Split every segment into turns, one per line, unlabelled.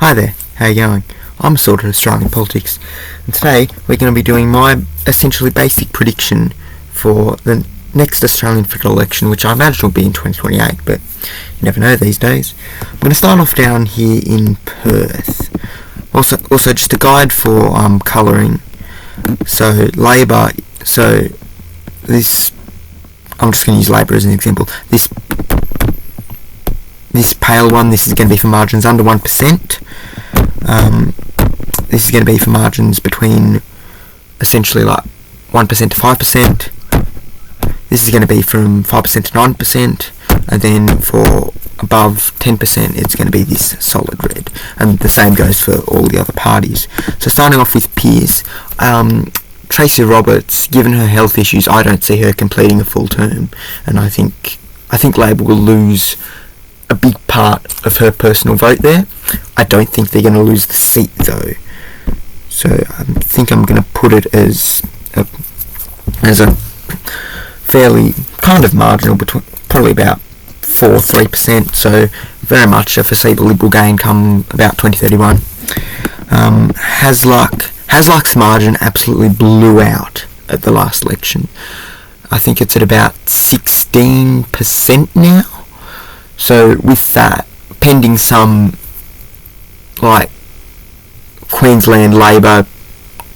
Hi there, how you going? I'm sorted Australian politics, and today we're going to be doing my essentially basic prediction for the next Australian federal election, which I imagine will be in 2028, but you never know these days. I'm going to start off down here in Perth. Also just a guide for colouring. So Labor, I'm just going to use Labor as an example. This pale one, this is going to be for margins under 1%. This is going to be for margins between essentially like 1% to 5%. This is going to be from 5% to 9%. And then for above 10%, it's going to be this solid red. And the same goes for all the other parties. So starting off with Pearce, Tracy Roberts, given her health issues, I don't see her completing a full term. And I think Labor will lose a big part of her personal vote there. I don't think they're going to lose the seat though. So I think I'm going to put it as a fairly kind of marginal, between probably about 4-3%. So very much a foreseeable Liberal gain come about 2031. Hasluck's margin absolutely blew out at the last election. I think it's at about 16% now. So with that, pending some like Queensland Labor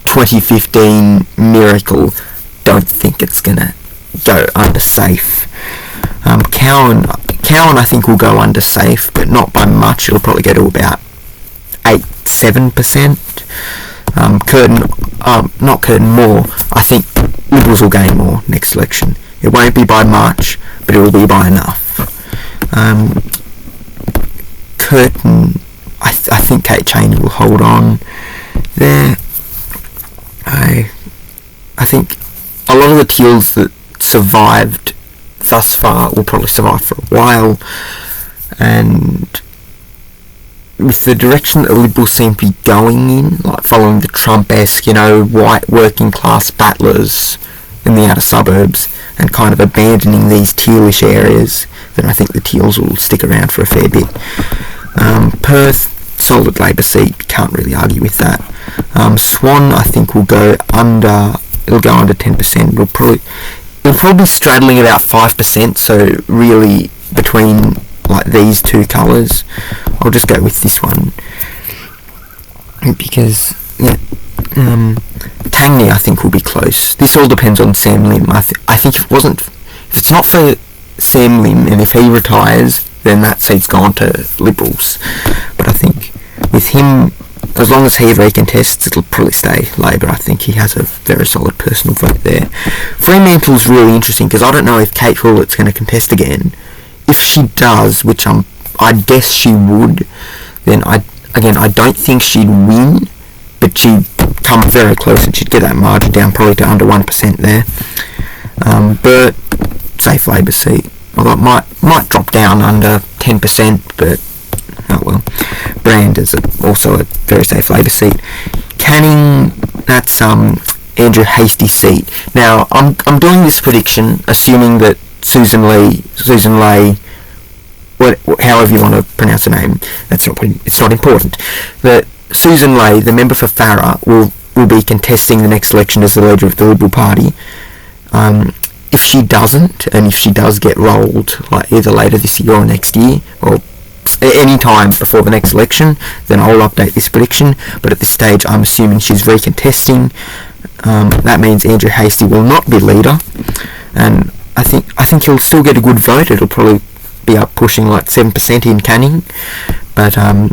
2015 miracle, don't think it's gonna go under safe. Cowan I think will go under safe, but not by much. It'll probably go to about 8-7%. Curtin Moore, I think Liberals will gain more next election. It won't be by much, but it will be by enough. Curtin, I think Kate Cheney will hold on there. I think a lot of the Teals that survived thus far will probably survive for a while, and with the direction that the Liberals seem to be going in, like following the Trump-esque, white working class battlers in the outer suburbs, and kind of abandoning these tealish areas, then I think the Teals will stick around for a fair bit. Perth, solid Labor seat, can't really argue with that. Swan, I think it'll go under 10%. It'll probably be straddling about 5%, so really between like these two colours. I'll just go with this one because Tangney I think will be close. This all depends on Sam Lim. I think if it's not for Sam Lim, and if he retires, then that seat's gone to Liberals. But I think with him, as long as he recontests, it'll probably stay Labor. I think he has a very solid personal vote there. Fremantle's really interesting because I don't know if Kate Hullett's going to contest again. If she does, which I guess she would, then I don't think she'd win, but she'd come very close and she'd get that margin down probably to under 1% there. Burt, safe Labor seat. Although it might drop down under 10%, but oh well. Brand is also a very safe Labor seat. Canning, that's Andrew Hastie's seat. Now I'm doing this prediction assuming that Susan Ley, however you want to pronounce her name, it's not important. That Susan Ley, the member for Farrer, will be contesting the next election as the leader of the Liberal Party. If she doesn't, and if she does get rolled, like either later this year or next year, or any time before the next election, then I'll update this prediction. But at this stage, I'm assuming she's recontesting. That means Andrew Hastie will not be leader, and I think he'll still get a good vote. It'll probably be up pushing like 7% in Canning, but I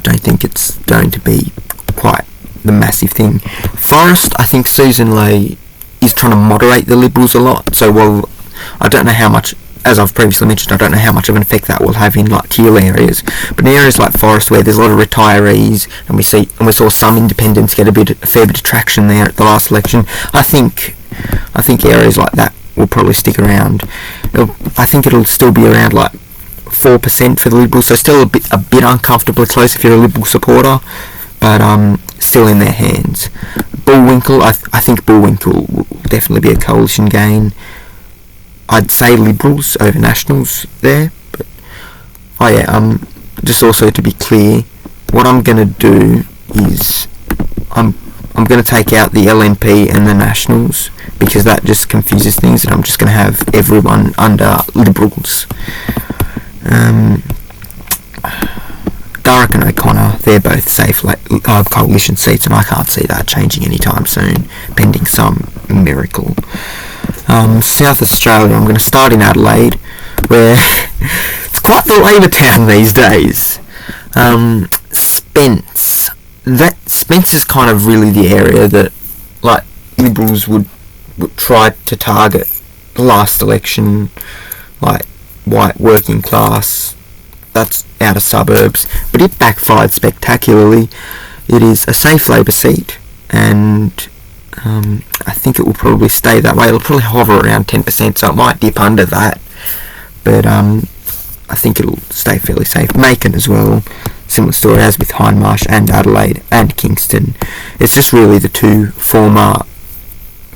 don't think it's going to be quite the massive thing. Forrest, I think Susan Ley is trying to moderate the Liberals a lot. So I don't know how much, as I've previously mentioned, I don't know how much of an effect that will have in like Teal areas. But in areas like Forrest, where there's a lot of retirees, and we saw some independents get a fair bit of traction there at the last election. I think areas like that will probably stick around. I think it'll still be around like 4% for the Liberals, so still a bit uncomfortably close if you're a Liberal supporter, but still in their hands. Bullwinkle, I think Bullwinkle will definitely be a coalition gain. I'd say Liberals over Nationals there, but just also to be clear, what I'm going to do is I'm going to take out the LNP and the Nationals, because that just confuses things, and I'm just going to have everyone under Liberals. Durrock and O'Connor, they're both safe coalition seats, and I can't see that changing anytime soon, pending some miracle. South Australia, I'm going to start in Adelaide, where it's quite the Labor town these days. Spence is kind of really the area that, like, Liberals would try to target the last election, like white working class, that's outer suburbs, but it backfired spectacularly. It is a safe Labor seat, and I think it will probably stay that way. It'll probably hover around 10%, so it might dip under that, but I think it'll stay fairly safe. Macon as well, similar story as with Hindmarsh and Adelaide and Kingston. It's just really the two former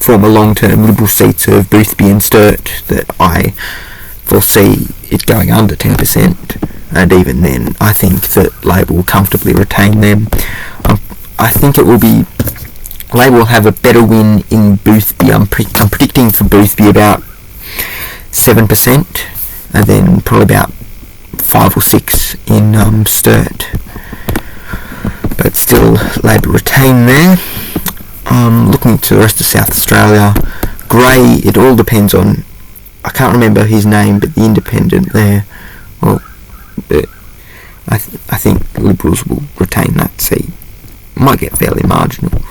long-term Liberal seats of Boothby and Sturt that I foresee it going under 10%, and even then I think that Labor will comfortably retain them. I think it will be, Labor will have a better win in Boothby. I'm predicting for Boothby about 7%, and then probably about 5 or 6 in Sturt, but still Labor retain there. Looking to the rest of South Australia, Grey, it all depends on, I can't remember his name, but the independent there, well, but I think Liberals will retain that seat. Might get fairly marginal.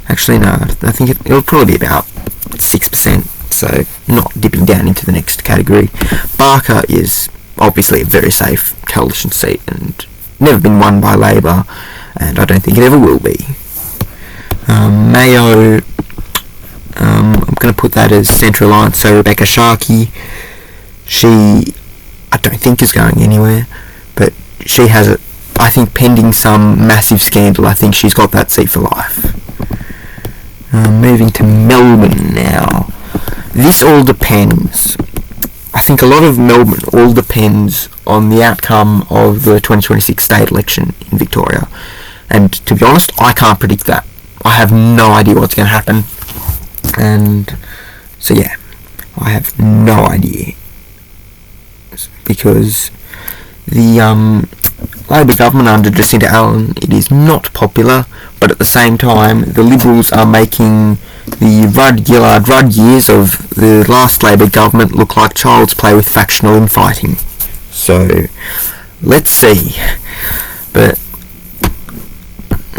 Actually, no, I think it'll probably be about 6%, so not dipping down into the next category. Barker is obviously a very safe coalition seat and never been won by Labor, and I don't think it ever will be. Mayo, I'm going to put that as Centre Alliance, so Rebecca Sharkey, she, I don't think is going anywhere, but she has it, I think pending some massive scandal, I think she's got that seat for life. Moving to Melbourne now. This all depends. I think a lot of Melbourne all depends on the outcome of the 2026 state election in Victoria. And to be honest, I can't predict that. I have no idea what's going to happen. And so yeah, I have no idea. Because the Labor government under Jacinta Allen, it is not popular, but at the same time, the Liberals are making the Rudd years of the last Labor government look like child's play with factional infighting. So, let's see. But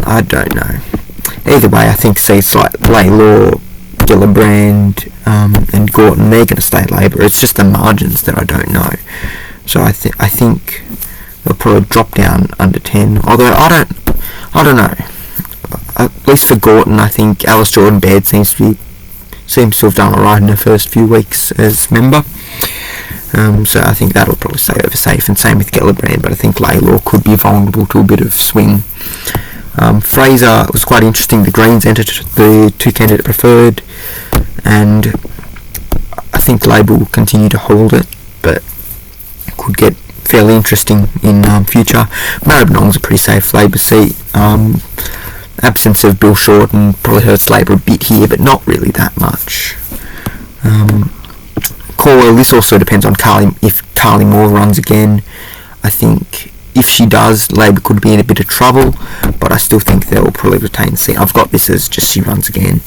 I don't know. Either way, I think seats like Laylaw, Gillibrand, and Gorton, they're going to stay Labor. It's just the margins that I don't know. So I think they'll probably drop down under 10. Although I don't know. At least for Gorton, I think Alice Jordan Baird seems to have done alright in her first few weeks as member. So I think that'll probably stay over safe, and same with Gillibrand, but I think Laylaw could be vulnerable to a bit of swing. Fraser was quite interesting. The Greens entered the two candidate preferred, and I think Labor will continue to hold it, but could get fairly interesting in future. Maribyrnong's a pretty safe Labor seat. Absence of Bill Shorten probably hurts Labor a bit here, but not really that much. Corwell, this also depends on if Carly Moore runs again. I think if she does, Labor could be in a bit of trouble, but I still think they'll probably retain the seat. I've got this as just she runs again.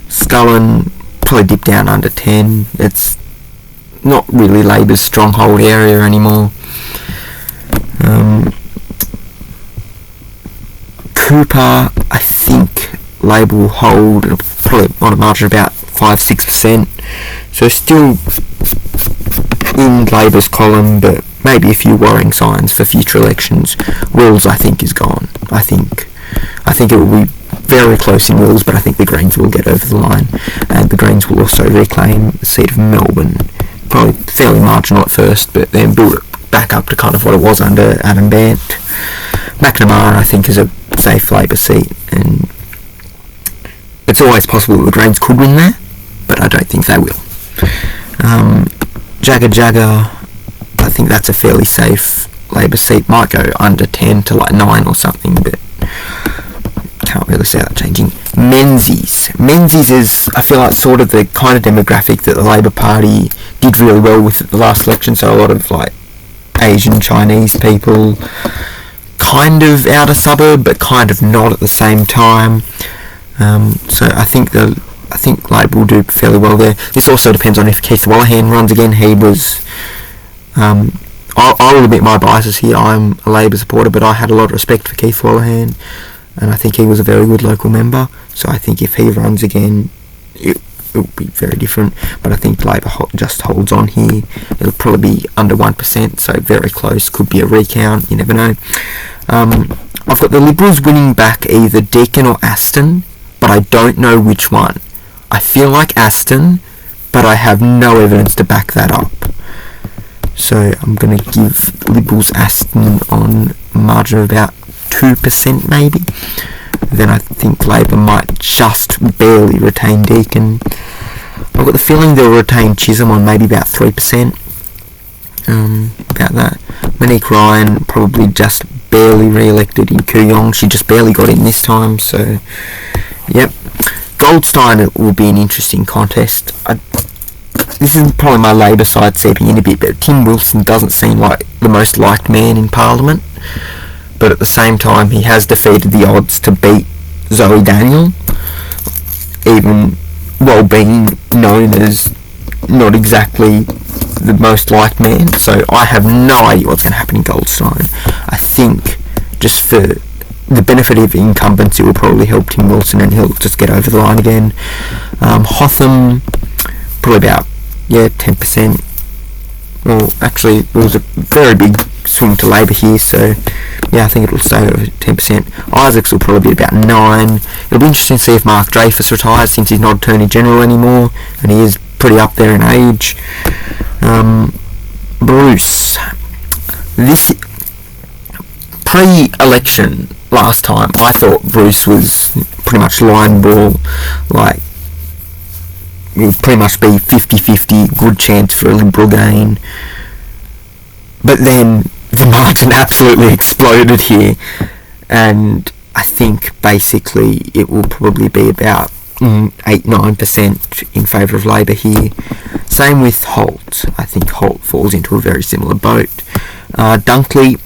Scullen, probably dip down under 10. It's not really Labor's stronghold area anymore. Cooper, I think Labor will hold probably on a margin of about 5-6%. So still in Labor's column, but maybe a few worrying signs for future elections. Wills, I think, is gone. I think it will be very close in Wills, but I think the Greens will get over the line, and the Greens will also reclaim the seat of Melbourne. Probably fairly marginal at first, but then build it back up to kind of what it was under Adam Bant. McNamara, I think, is a safe Labor seat, and it's always possible that the Greens could win there, but I don't think they will. Jagga, I think that's a fairly safe Labor seat might go under 10 to like 9 or something, but can't really see that changing. Menzies is, I feel like, sort of the kind of demographic that the Labor Party did really well with at the last election, so a lot of like Asian, Chinese people, kind of outer suburb, but kind of not at the same time. So I think Labor will do fairly well there. This also depends on if Keith Wallahan runs again. He was, I will admit my biases here. I'm a Labor supporter, but I had a lot of respect for Keith Wallahan, and I think he was a very good local member. So I think if he runs again, it will be very different. But I think Labor just holds on here. It'll probably be under 1%, so very close. Could be a recount. You never know. I've got the Liberals winning back either Deakin or Aston, but I don't know which one. I feel like Aston, but I have no evidence to back that up. So I'm going to give Liberals Aston on a margin of about 2% maybe. Then I think Labor might just barely retain Deakin. I've got the feeling they'll retain Chisholm on maybe about 3%. About that. Monique Ryan probably just barely re-elected in Kooyong. She just barely got in this time, so yep. Goldstein will be an interesting contest. This is probably my Labor side seeping in a bit, but Tim Wilson doesn't seem like the most liked man in Parliament. But at the same time, he has defeated the odds to beat Zoe Daniel, even while being known as not exactly the most liked man. So I have no idea what's going to happen in Goldstein. I think just for the benefit of incumbency will probably help Tim Wilson, and he'll just get over the line again. Hotham, probably about 10%. Well, actually, there was a very big swing to Labor here, so yeah, I think it'll stay over 10%. Isaacs will probably be about 9. It'll be interesting to see if Mark Dreyfus retires, since he's not Attorney General anymore, and he is pretty up there in age. Bruce. This pre-election last time, I thought Bruce was pretty much line ball, like it would pretty much be 50-50, good chance for a Liberal gain. But then the margin absolutely exploded here, and I think basically it will probably be about 8-9% in favour of Labor here. Same with Holt. I think Holt falls into a very similar boat. Dunkley,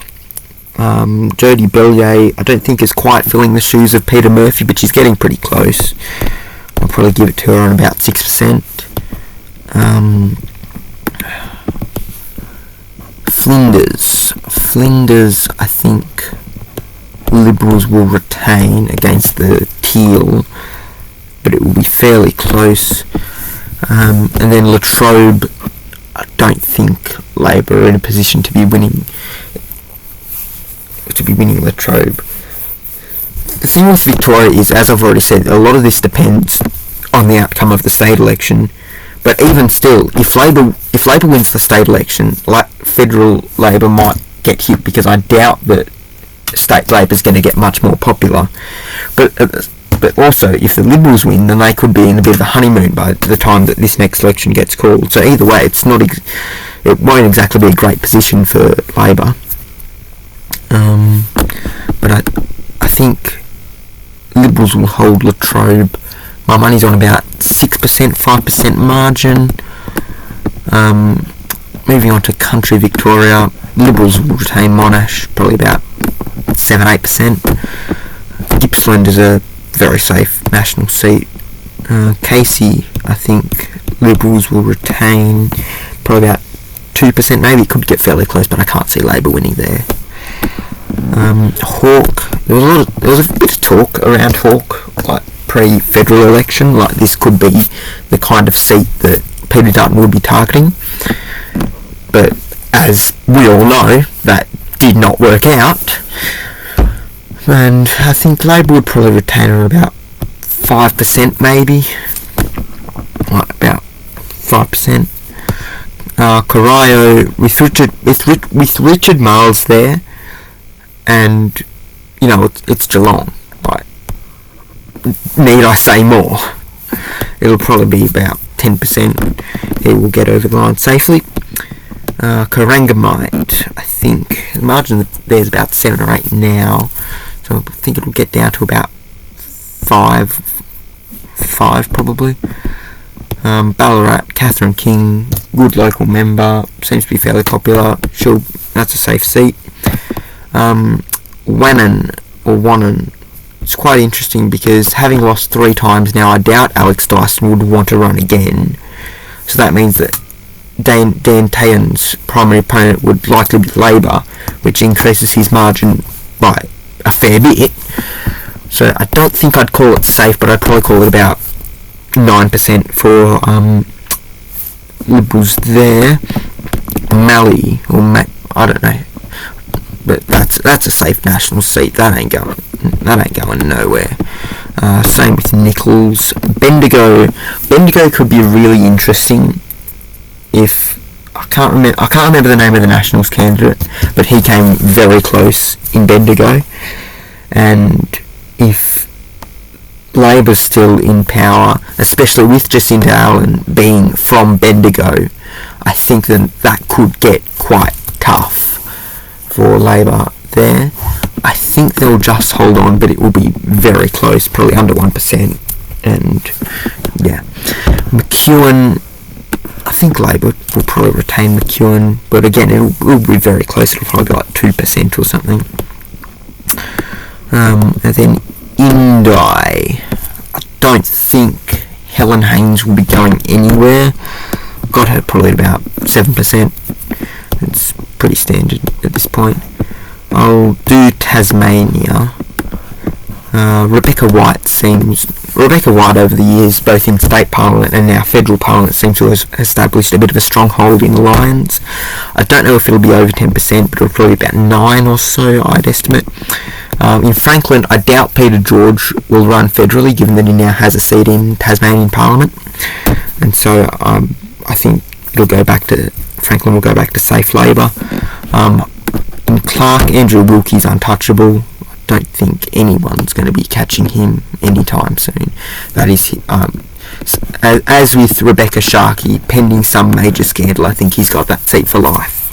Jodie Bellier, I don't think is quite filling the shoes of Peter Murphy, but she's getting pretty close. I'll probably give it to her on about 6%. Flinders, I think Liberals will retain against the Teal, but it will be fairly close. And then Latrobe, I don't think Labor are in a position to be winning Latrobe. The thing with Victoria is, as I've already said, a lot of this depends on the outcome of the state election. But even still, if Labor wins the state election, like federal Labor might get hit, because I doubt that state Labor is going to get much more popular. But also, if the Liberals win, then they could be in a bit of a honeymoon by the time that this next election gets called. So either way, it won't exactly be a great position for Labor. But I think Liberals will hold Latrobe. My money's on about 6%, 5% margin. Moving on to Country Victoria, Liberals will retain Monash, probably about 7-8%. Gippsland is a very safe national seat. Casey, I think Liberals will retain probably about 2%. Maybe it could get fairly close, but I can't see Labor winning there. Hawke, there was a bit of talk around Hawke, like pre-federal election, like this could be the kind of seat that Peter Dutton would be targeting. But as we all know, that did not work out. And I think Labor would probably retain her about 5% maybe. Like about 5%. Corio, with Richard Marles there, and you know, it's Geelong. Like, need I say more? It'll probably be about 10%. He will get over the line safely. Corangamite, I think the margin there's about 7 or 8 now, so I think it'll get down to about 5 probably. Ballarat, Catherine King, good local member, seems to be fairly popular. That's a safe seat. Wannon, it's quite interesting because having lost 3 times now, I doubt Alex Dyson would want to run again. So that means that Dan Tayan's primary opponent would likely be Labor, which increases his margin by a fair bit. So I don't think I'd call it safe, but I'd probably call it about 9% for Liberals there. Malley, I don't know, but that's a safe national seat. That ain't going nowhere. Same with Nichols. Bendigo could be really interesting. If I can't remember the name of the Nationals candidate, but he came very close in Bendigo, and if Labor's still in power, especially with Jacinta Allen being from Bendigo, I think that could get quite tough for Labor there. I think they'll just hold on, but it will be very close, probably under 1%. And yeah, McEwen, I think Labor will probably retain McEwen, but again, it'll be very close. It'll probably be like 2% or something. And then Indi, I don't think Helen Haynes will be going anywhere. Got her probably about 7%. It's pretty standard at this point. I'll do Tasmania. Rebecca White over the years, both in state parliament and now federal parliament, seems to have established a bit of a stronghold in the Lions. I don't know if it'll be over 10%, but it'll probably be about 9 or so, I'd estimate. In Franklin, I doubt Peter George will run federally, given that he now has a seat in Tasmanian Parliament, and so I think Franklin will go back to safe Labor. In Clark, Andrew Wilkie's untouchable. I don't think anyone's going to be catching him anytime soon. That is, as with Rebecca Sharkey, pending some major scandal, I think he's got that seat for life.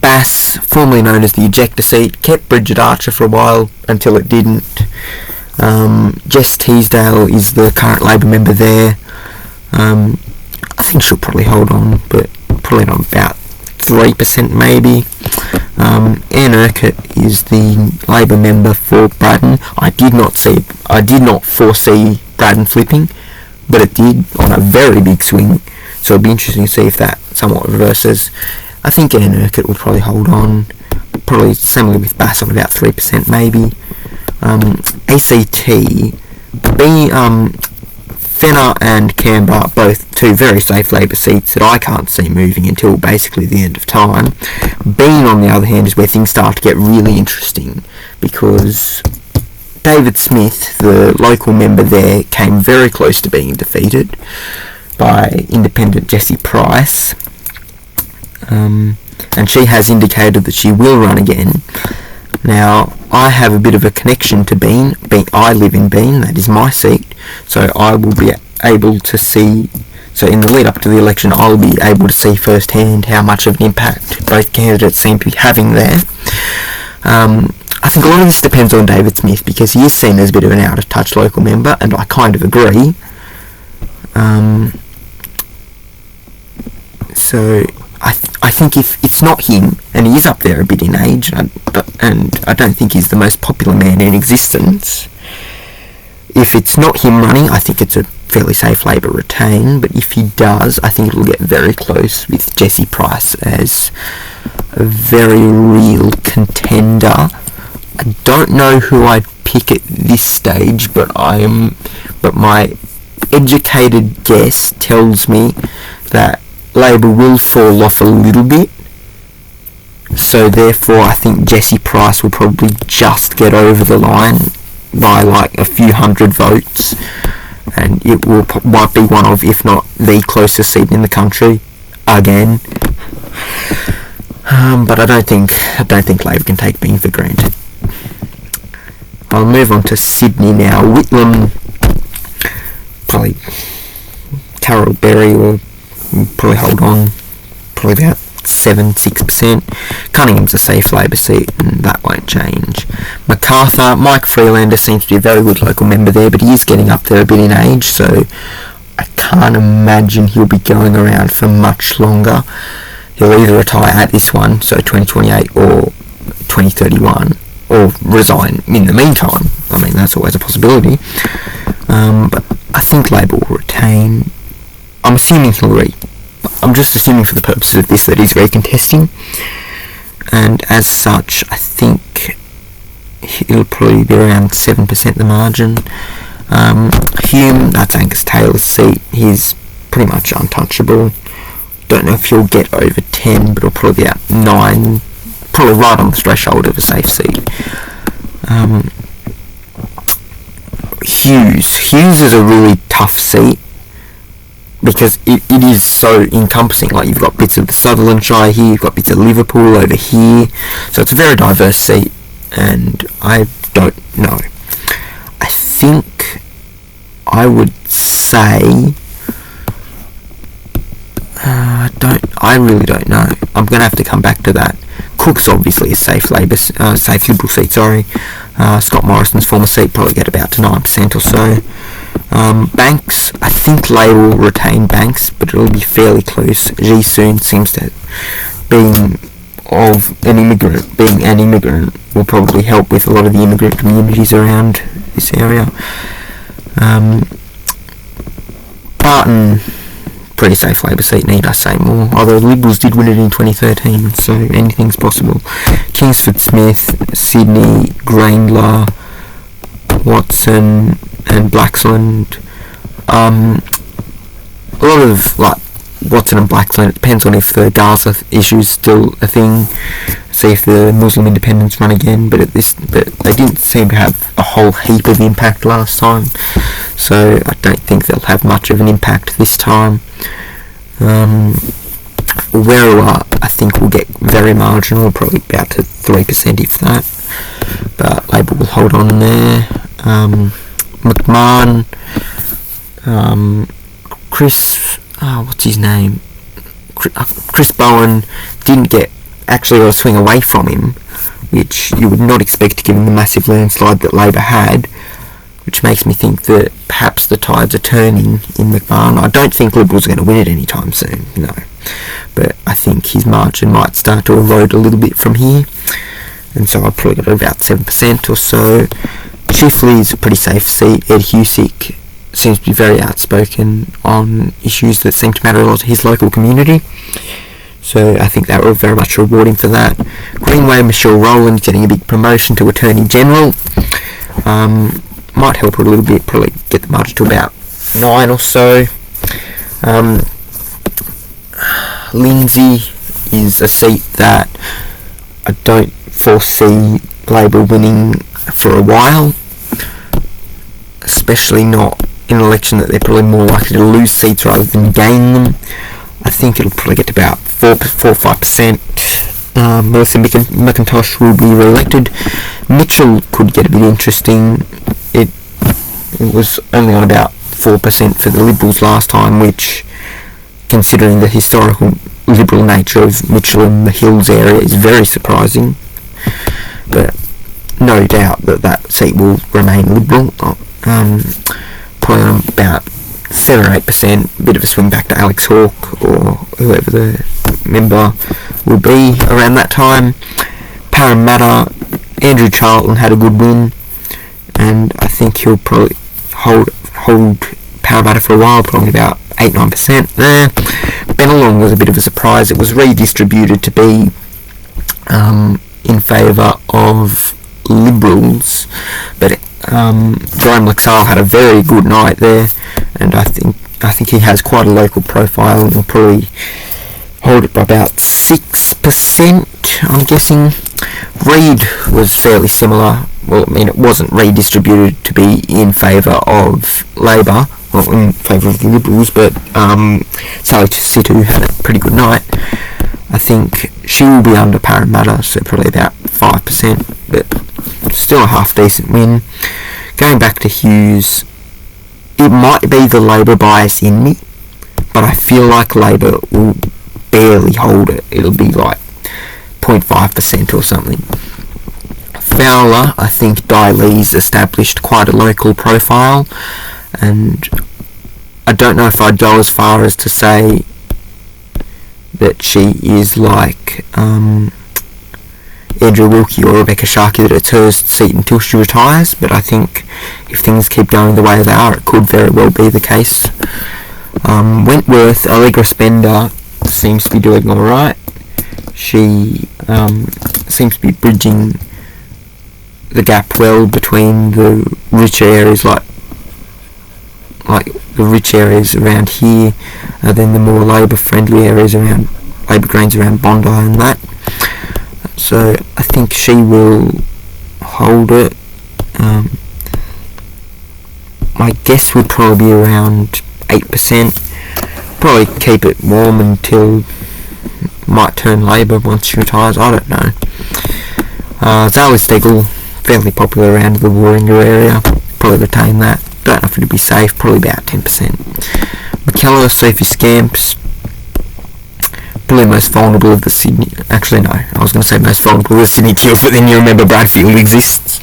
Bass, formerly known as the ejector seat, kept Bridget Archer for a while until it didn't. Jess Teasdale is the current Labor member there. I think she'll probably hold on, but probably not about 3% maybe. Anne Urquhart is the Labor member for Braddon. I did not foresee Braddon flipping, but it did on a very big swing. So it'll be interesting to see if that somewhat reverses. I think Anne Urquhart will probably hold on, probably similarly with Bass on about 3% maybe. ACT, Fenner and Canberra, both 2 very safe Labor seats that I can't see moving until basically the end of time. Bean, on the other hand, is where things start to get really interesting, because David Smith, the local member there, came very close to being defeated by independent Jessie Price, and she has indicated that she will run again. Now, I have a bit of a connection to Bean. I live in Bean, that is my seat, so I will be able to see, so in the lead up to the election, I'll be able to see firsthand how much of an impact both candidates seem to be having there. I think a lot of this depends on David Smith, because he is seen as a bit of an out-of-touch local member, and I kind of agree. So I think if it's not him, and he is up there a bit in age, and I don't think he's the most popular man in existence, if it's not him running, I think it's a fairly safe Labor retain, but if he does, I think it'll get very close with Jessie Price as a very real contender. I don't know who I'd pick at this stage, but my educated guess tells me that Labor will fall off a little bit, so therefore I think Jessie Price will probably just get over the line by like a few hundred votes, and it might be one of, if not the closest seat in the country again. But I don't think Labor can take Bean for granted. I'll move on to Sydney now. Whitlam, probably Terrell Berry will probably hold on, probably about 6%. Cunningham's a safe Labor seat, and that won't change. Macarthur, Mike Freelander seems to be a very good local member there, but he is getting up there a bit in age, so I can't imagine he'll be going around for much longer. He'll either retire at this one, so 2028, or 2031, or resign in the meantime. I mean, that's always a possibility. But I think Labor will retain. I'm just assuming for the purposes of this that he's recontesting, and as such I think it'll probably be around 7% the margin. Hume, that's Angus Taylor's seat. He's pretty much untouchable. Don't know if he'll get over 10, but he'll probably be at 9, probably right on the threshold of a safe seat. Hughes is a really tough seat, because it is so encompassing. Like, you've got bits of the Sutherland Shire here, you've got bits of Liverpool over here, so it's a very diverse seat, and I don't know. I think I would say I really don't know. I'm going to have to come back to that. Cook's obviously a safe Liberal seat, Scott Morrison's former seat, probably get about to 9% or so. Banks, I think Labor will retain Banks, but it'll be fairly close. Ji Soon seems to, being an immigrant, will probably help with a lot of the immigrant communities around this area. Barton, pretty safe Labor seat, need I say more, although the Liberals did win it in 2013, so anything's possible. Kingsford Smith, Sydney, Graindler, Watson and Blaxland. A lot of Watson and Blaxland, it depends on if the Gaza issue's still a thing, see if the Muslim independents run again, but they didn't seem to have a whole heap of impact last time, so I don't think they'll have much of an impact this time. Werriwa, I think, will get very marginal, probably about to 3% if that, but Labor will hold on there. McMahon, what's his name? Chris Bowen didn't get a swing away from him, which you would not expect given the massive landslide that Labor had, which makes me think that perhaps the tides are turning in McMahon. I don't think Liberals are going to win it anytime soon, no. But I think his margin might start to erode a little bit from here, and so I'd probably go to about 7% or so. Chifley's a pretty safe seat. Ed Husick seems to be very outspoken on issues that seem to matter a lot to his local community, so I think that will very much reward him for that. Greenway, Michelle Rowland getting a big promotion to Attorney General. Might help her a little bit, probably get the margin to about 9 or so. Lindsay is a seat that I don't foresee Labor winning for a while, especially not in an election that they're probably more likely to lose seats rather than gain them. I think it'll probably get to about 4-5%. Melissa McIntosh will be re-elected. Mitchell could get a bit interesting. It was only on about 4% for the Liberals last time, which, considering the historical Liberal nature of Mitchell and the Hills area, is very surprising. But no doubt that seat will remain Liberal. Probably on about 7 or 8%, a bit of a swing back to Alex Hawke or whoever the member will be around that time. Parramatta, Andrew Charlton had a good win, and I think he'll probably hold Parramatta for a while, probably about 8-9% there. Bennelong was a bit of a surprise. It was redistributed to be in favour of Liberals, but Jerome Laxale had a very good night there, and I think he has quite a local profile, and will probably hold it by about 6%, I'm guessing. Reid was fairly similar. Well, I mean, it wasn't redistributed to be in favour of Labor, well, in favour of the Liberals, but Sally Situ had a pretty good night. I think she will be under Parramatta, so probably about 5%, but still a half-decent win. Going back to Hughes, it might be the Labor bias in me, but I feel like Labor will barely hold it. It'll be like 0.5% or something. Fowler, I think Di Lee's established quite a local profile, and I don't know if I'd go as far as to say that she is like Andrew Wilkie or Rebecca Sharkey, that it's her seat until she retires, but I think if things keep going the way they are, it could very well be the case. Wentworth, Allegra Spender seems to be doing alright. She seems to be bridging the gap well between the rich areas, like the rich areas around here, and then the more Labor friendly areas around Labor Greens around Bondi and that. So I think she will hold it. My guess would probably be around 8%. Probably keep it warm until might turn Labor once she retires. I don't know. Zali Steggall, fairly popular around the Warringah area. Probably retain that. Don't know if it'd be safe. Probably about 10%. McKellar, Sophie Scamps, probably most vulnerable of the Sydney. Actually, no. I was going to say most vulnerable of the Sydney Teals, but then you remember Bradfield exists.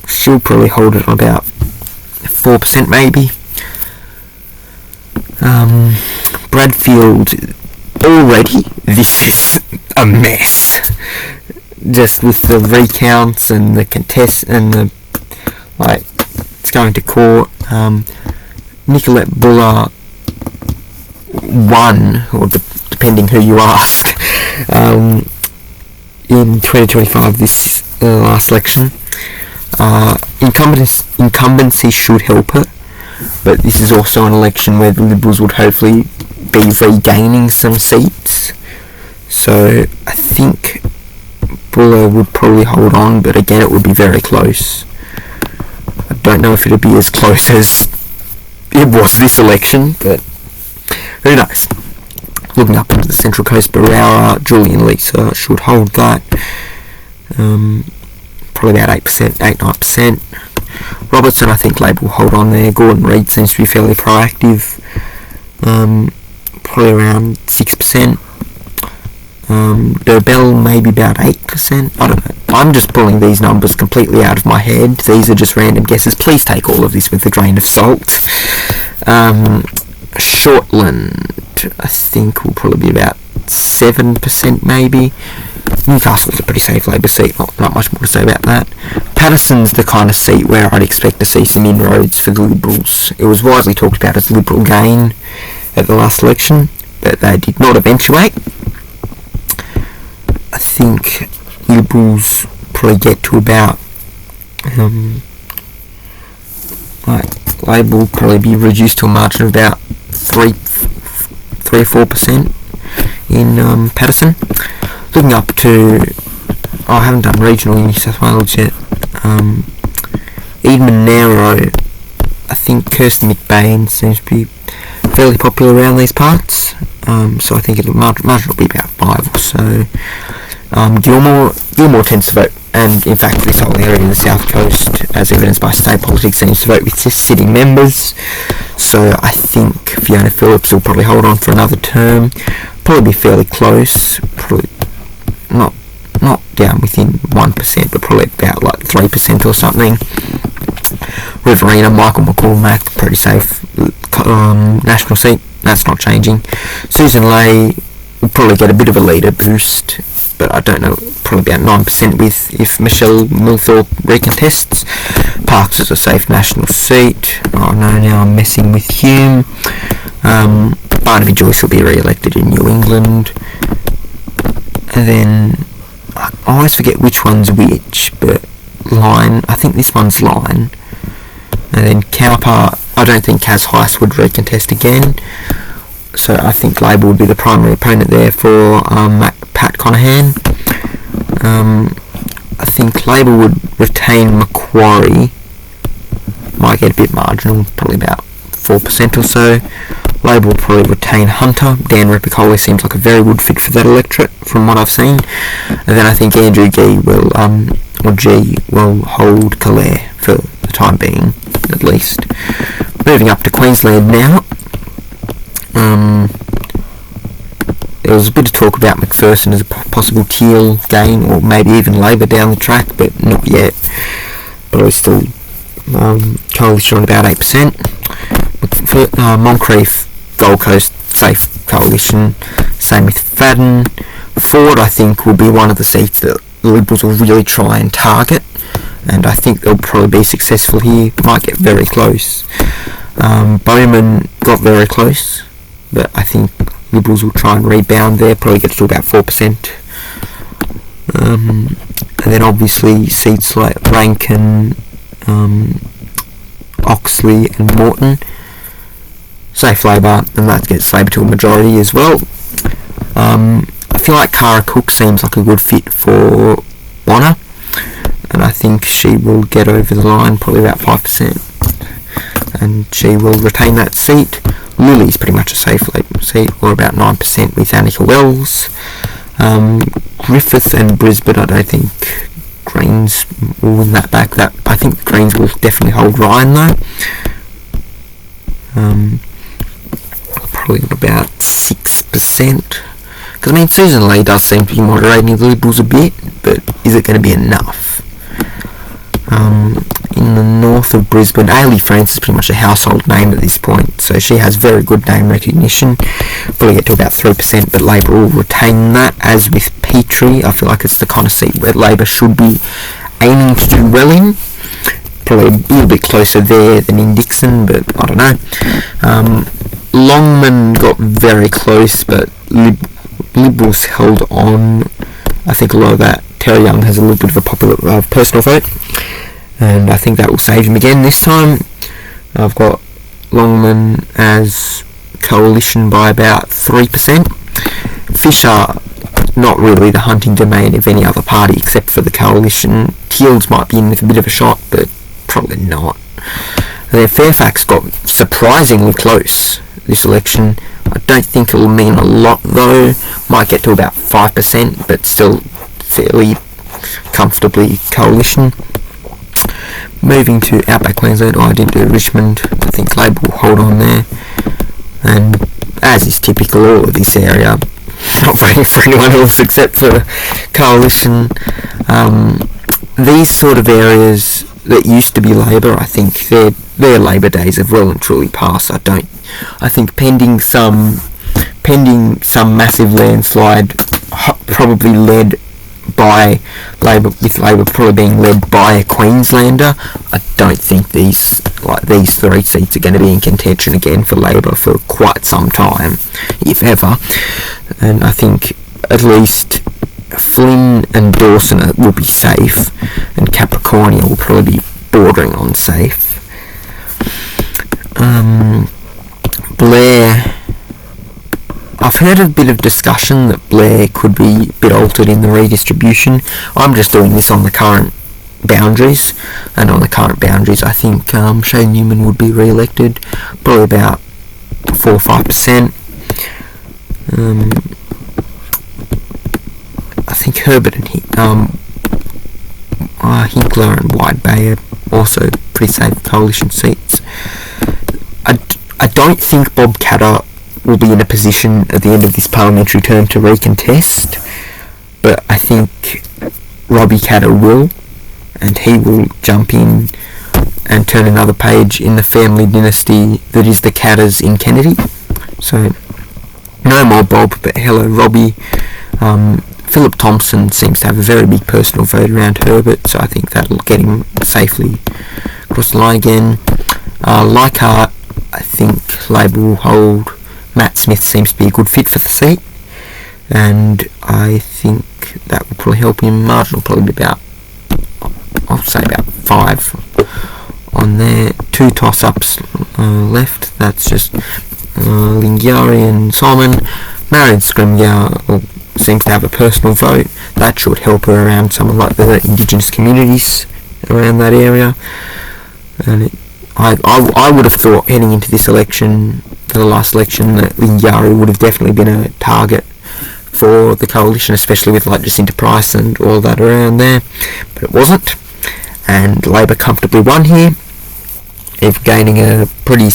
She'll probably hold it on about 4% maybe. Bradfield, already this is a mess. Just with the recounts and the contest and the it's going to court. Nicolette Buller won, or depending who you ask, in 2025, this last election. Incumbency should help her, but this is also an election where the Liberals would hopefully be regaining some seats. So I think Buller would probably hold on, but again it would be very close. I don't know if it'll be as close as it was this election, but who knows. Looking up into the Central Coast, Barrower, Julian Lisa should hold that. Probably about 8%, 8-9%. Robertson, I think Labor will hold on there. Gordon Reid seems to be fairly proactive. Probably around 6%. Dobell maybe about 8%. I don't know. I'm just pulling these numbers completely out of my head. These are just random guesses. Please take all of this with a grain of salt. Shortland, I think, will probably be about 7% maybe. Newcastle's a pretty safe Labor seat, not much more to say about that. Patterson's the kind of seat where I'd expect to see some inroads for the Liberals. It was widely talked about as Liberal gain at the last election, but they did not eventuate. I think Liberals probably get to about Labor will probably be reduced to a margin of about 3-4% in Patterson. Looking up to, I haven't done regional in New South Wales yet. Edmund Narrow, I think Kirsten McBain seems to be fairly popular around these parts. So I think margin will be about 5 or so. Gilmore tends to vote, and in fact this whole area in the South Coast, as evidenced by state politics, seems to vote with just sitting members. So I think Fiona Phillips will probably hold on for another term. Probably be fairly close. Probably not down within 1%, but probably about like 3% or something. Riverina, Michael McCormack, pretty safe national seat. That's not changing. Susan Lay will probably get a bit of a leader boost, but I don't know, probably about 9% with if Michelle Milthorpe recontests. Parks is a safe national seat. Oh no, now I'm messing with Hume. Barnaby Joyce will be re-elected in New England. And then, I always forget which one's which, but Lyne, I think this one's Lyne. And then Cowper, I don't think Kaz Heiss would recontest again. So I think Labor would be the primary opponent there for Pat Conahan. I think Labor would retain Macquarie. Might get a bit marginal, probably about 4% or so. Labor will probably retain Hunter. Dan Repicoli seems like a very good fit for that electorate from what I've seen. And then I think Andrew Gee will hold Calais for the time being, at least. Moving up to Queensland now. There was a bit of talk about McPherson as a possible Teal gain, or maybe even Labor down the track, but not yet. But I still coalition on about 8%. Moncrief, Gold Coast, safe coalition. Same with Fadden. Ford, I think, will be one of the seats that the Liberals will really try and target, and I think they'll probably be successful here. Might get very close. Bowman got very close, but I think Liberals will try and rebound there, probably get to about 4%. And then obviously seats like Rankin, Oxley and Morton, safe Labor, and that gets Labor to a majority as well. I feel like Cara Cook seems like a good fit for Bonner, and I think she will get over the line, probably about 5%, and she will retain that seat. Lily's pretty much a safe Labor seat, or about 9% with Annika Wells. Griffith and Brisbane, I don't think Greens will win that back. I think the Greens will definitely hold Ryan though. Probably about 6%. Because I mean, Susan Lee does seem to be moderating the Liberals a bit, but is it going to be enough? In the north of Brisbane, Ailey France is pretty much a household name at this point, so she has very good name recognition. Probably get to about 3%, but Labor will retain that. As with Petrie, I feel like it's the kind of seat where Labor should be aiming to do well in. Probably a little bit closer there than in Dixon, but I don't know. Longman got very close, but Liberals held on. I think a lot of that. Terry Young has a little bit of a popular personal vote, and I think that will save him again this time. I've got Longman as coalition by about 3%. Fisher, not really the hunting domain of any other party except for the coalition. Teals might be in with a bit of a shot, but probably not. And then Fairfax got surprisingly close this election. I don't think it will mean a lot though. Might get to about 5%, but still fairly comfortably coalition. Moving to Outback Queensland, I did do Richmond. I think Labor will hold on there. And as is typical, all of this area, not voting for anyone else except for coalition. These sort of areas that used to be Labor, I think their Labor days have well and truly passed. I think pending some massive landslide, probably led by Labor, with Labor probably being led by a Queenslander, I don't think these three seats are going to be in contention again for Labor for quite some time, if ever. And I think at least Flynn and Dawson will be safe, and Capricornia will probably be bordering on safe. Blair, I've heard a bit of discussion that Blair could be a bit altered in the redistribution. I'm just doing this on the current boundaries, and on the current boundaries I think Shane Newman would be re-elected, probably about 4 or 5%. I think Herbert and Hinkler and Wide Bay are also pretty safe coalition seats. I don't think Bob Katter will be in a position at the end of this parliamentary term to recontest, but I think Robbie Katter will, and he will jump in and turn another page in the family dynasty that is the Katters in Kennedy. So no more Bob, but hello Robbie. Philip Thompson seems to have a very big personal vote around Herbert, so I think that'll get him safely across the line again. Leichhardt, I think Labor will hold. Matt Smith seems to be a good fit for the seat, and I think that will probably help him. Margin will probably be about, I'll say about 5 on there. 2 toss-ups left. That's just Lingiari and Solomon. Marion Scrimgeour seems to have a personal vote. That should help her around some of like the Indigenous communities around that area. And I would have thought heading into this election, for the last election, that Lingiari would have definitely been a target for the coalition, especially with like Jacinta Price and all that around there, but it wasn't, and Labor comfortably won here, gaining a pretty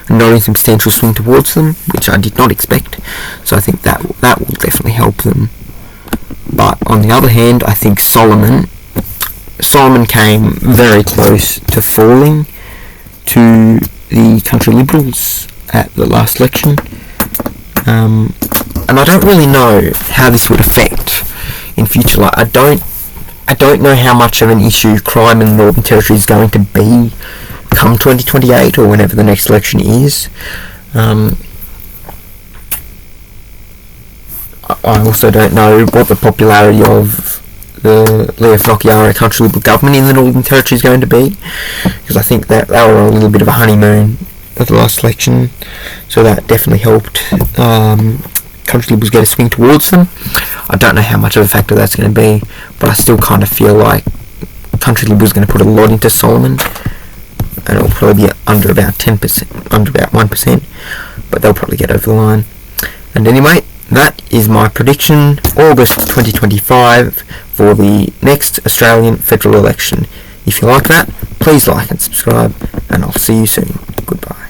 a not insubstantial swing towards them, which I did not expect. So I think that will definitely help them. But on the other hand, I think Solomon came very close to falling to the Country Liberals at the last election. And I don't really know how this would affect in future. Like, I don't know how much of an issue crime in the Northern Territory is going to be come 2028 or whenever the next election is. I also don't know what the popularity of the Leo Whanakiara Country Liberal government in the Northern Territory is going to be, because I think that they were a little bit of a honeymoon at the last election, so that definitely helped Country Liberals get a swing towards them. I don't know how much of a factor that's going to be, but I still kind of feel like Country Liberals are going to put a lot into Solomon, and it'll probably be under about 10%, under about 1%, but they'll probably get over the line. And anyway, that is my prediction, August 2025, for the next Australian federal election. If you like that, please like and subscribe, and I'll see you soon. Goodbye.